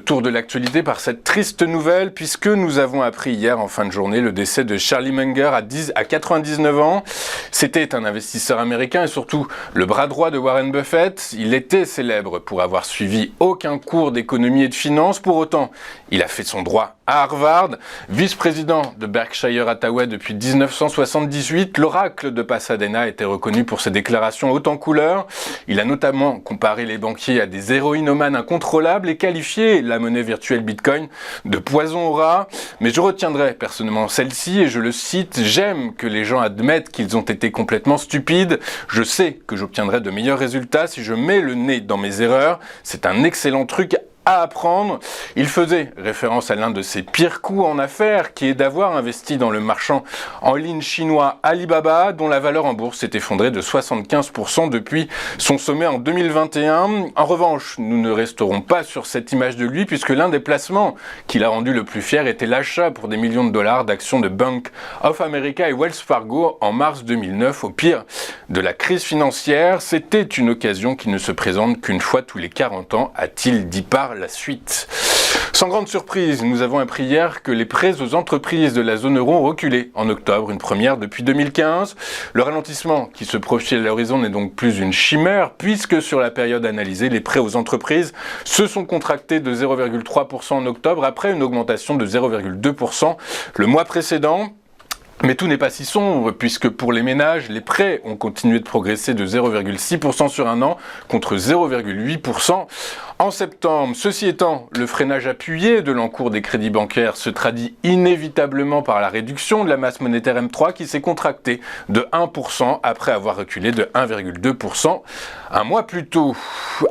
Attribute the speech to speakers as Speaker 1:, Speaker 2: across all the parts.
Speaker 1: tour de l'actualité par cette triste nouvelle puisque nous avons appris hier en fin de journée le décès de Charlie Munger à 99 ans. C'était un investisseur américain et surtout le bras droit de Warren Buffett. Il était célèbre pour avoir suivi aucun cours d'économie et de finance. Pour autant, il a fait son droit à Harvard. Vice-président de Berkshire Hathaway depuis 1978, l'oracle de Pasadena était reconnu pour ses déclarations hautes en couleur. Il a notamment comparé les banquiers à des héroïnomanes incontrôlables et qualifié la monnaie virtuelle Bitcoin de poison au rat. Mais je retiendrai personnellement celle-ci et je le cite: « J'aime que les gens admettent qu'ils ont été complètement stupides. Je sais que j'obtiendrai de meilleurs résultats si je mets le nez dans mes erreurs. C'est un excellent truc à apprendre ». Il faisait référence à l'un de ses pires coups en affaires, qui est d'avoir investi dans le marchand en ligne chinois Alibaba, dont la valeur en bourse s'est effondrée de 75% depuis son sommet en 2021. En revanche, nous ne resterons pas sur cette image de lui, puisque l'un des placements qui l'a rendu le plus fier était l'achat pour des millions de dollars d'actions de Bank of America et Wells Fargo en mars 2009, au pire de la crise financière. C'était une occasion qui ne se présente qu'une fois tous les 40 ans, a-t-il dit par la suite. Sans grande surprise, nous avons appris hier que les prêts aux entreprises de la zone euro ont reculé en octobre, une première depuis 2015. Le ralentissement qui se profile à l'horizon n'est donc plus une chimère, puisque sur la période analysée, les prêts aux entreprises se sont contractés de 0,3% en octobre, après une augmentation de 0,2% le mois précédent. Mais tout n'est pas si sombre, puisque pour les ménages, les prêts ont continué de progresser de 0,6% sur un an, contre 0,8% en septembre. Ceci étant, le freinage appuyé de l'encours des crédits bancaires se traduit inévitablement par la réduction de la masse monétaire M3 qui s'est contractée de 1% après avoir reculé de 1,2% un mois plus tôt.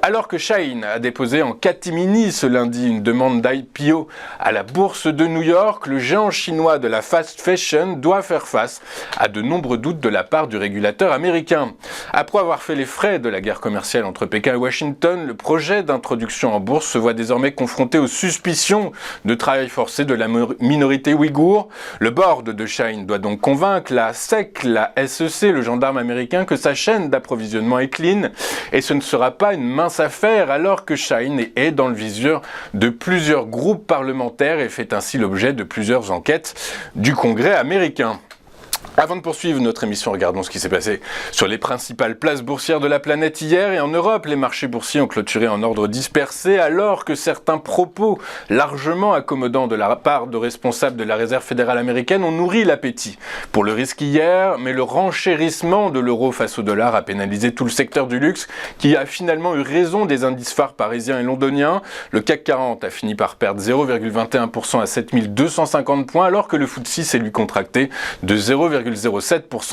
Speaker 1: Alors que Shein a déposé en catimini ce lundi une demande d'IPO à la bourse de New York, le géant chinois de la fast fashion doit faire face à de nombreux doutes de la part du régulateur américain. Après avoir fait les frais de la guerre commerciale entre Pékin et Washington, le projet d'introduction en bourse se voit désormais confronté aux suspicions de travail forcé de la minorité ouïghour. Le board de Shein doit donc convaincre la SEC, la SEC, le gendarme américain, que sa chaîne d'approvisionnement est clean, et ce ne sera pas une mince affaire alors que Shein est dans le viseur de plusieurs groupes parlementaires et fait ainsi l'objet de plusieurs enquêtes du Congrès américain. Avant de poursuivre notre émission, regardons ce qui s'est passé sur les principales places boursières de la planète hier. Et en Europe, les marchés boursiers ont clôturé en ordre dispersé, alors que certains propos largement accommodants de la part de responsables de la Réserve fédérale américaine ont nourri l'appétit pour le risque hier. Mais le renchérissement de l'euro face au dollar a pénalisé tout le secteur du luxe, qui a finalement eu raison des indices phares parisiens et londoniens. Le CAC 40 a fini par perdre 0,21% à 7250 points, alors que le FTSE s'est lui contracté de 0,07%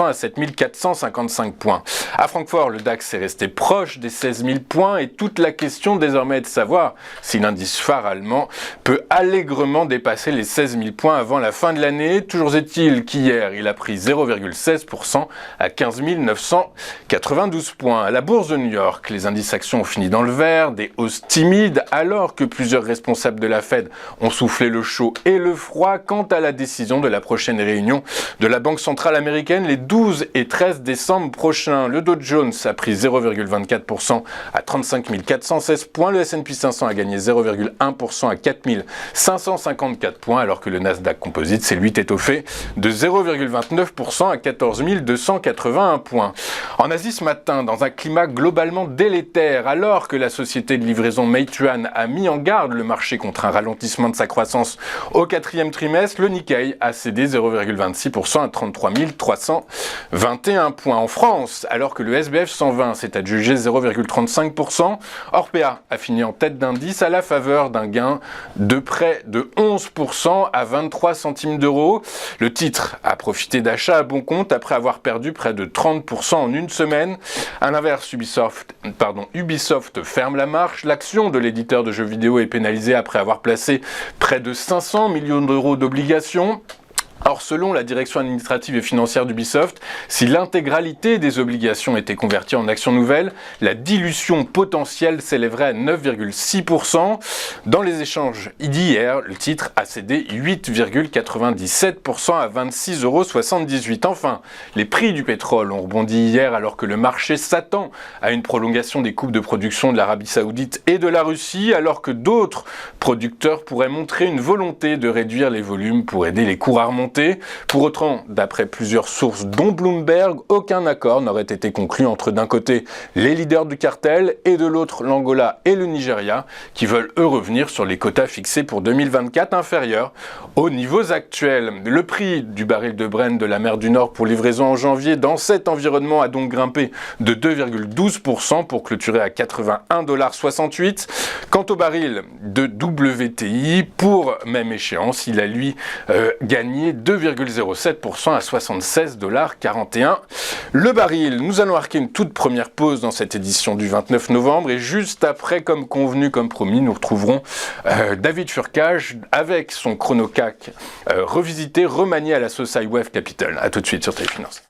Speaker 1: à 7455 points. À Francfort, le DAX est resté proche des 16 000 points et toute la question désormais est de savoir si l'indice phare allemand peut allègrement dépasser les 16 000 points avant la fin de l'année. Toujours est-il qu'hier, il a pris 0,16% à 15 992 points. À la bourse de New York, les indices actions ont fini dans le vert, des hausses timides alors que plusieurs responsables de la Fed ont soufflé le chaud et le froid quant à la décision de la prochaine réunion de la Banque centrale américaine les 12 et 13 décembre prochains. Le Dow Jones a pris 0,24% à 35 416 points. Le S&P 500 a gagné 0,1% à 4 554 points, alors que le Nasdaq Composite s'est lui étoffé de 0,29% à 14 281 points. En Asie ce matin, dans un climat globalement délétère, alors que la société de livraison Meituan a mis en garde le marché contre un ralentissement de sa croissance au quatrième trimestre, le Nikkei a cédé 0,26% à 33 321 points. En France, alors que le SBF 120 s'est adjugé 0,35%, Orpea a fini en tête d'indice à la faveur d'un gain de près de 11% à 23 centimes d'euros. Le titre a profité d'achats à bon compte après avoir perdu près de 30% en une semaine. À l'inverse, Ubisoft ferme la marche. L'action de l'éditeur de jeux vidéo est pénalisée après avoir placé près de 500 millions d'euros d'obligations. Or, selon la direction administrative et financière d'Ubisoft, si l'intégralité des obligations était convertie en actions nouvelles, la dilution potentielle s'élèverait à 9,6%. Dans les échanges d'hier, le titre a cédé 8,97% à 26,78 €. Enfin, les prix du pétrole ont rebondi hier alors que le marché s'attend à une prolongation des coupes de production de l'Arabie Saoudite et de la Russie, alors que d'autres producteurs pourraient montrer une volonté de réduire les volumes pour aider les cours à remonter. Pour autant, d'après plusieurs sources dont Bloomberg, aucun accord n'aurait été conclu entre d'un côté les leaders du cartel et de l'autre l'Angola et le Nigeria qui veulent eux revenir sur les quotas fixés pour 2024 inférieurs aux niveaux actuels. Le prix du baril de Brent de la mer du Nord pour livraison en janvier dans cet environnement a donc grimpé de 2,12% pour clôturer à 81,68 $. Quant au baril de WTI, pour même échéance, il a lui gagné 2,07% à 76,41 $. Le baril, nous allons marquer une toute première pause dans cette édition du 29 novembre et juste après, comme convenu, comme promis, nous retrouverons David Furcage avec son chronocac revisité, remanié à la sauce iWave Capital. A tout de suite sur Téléfinance.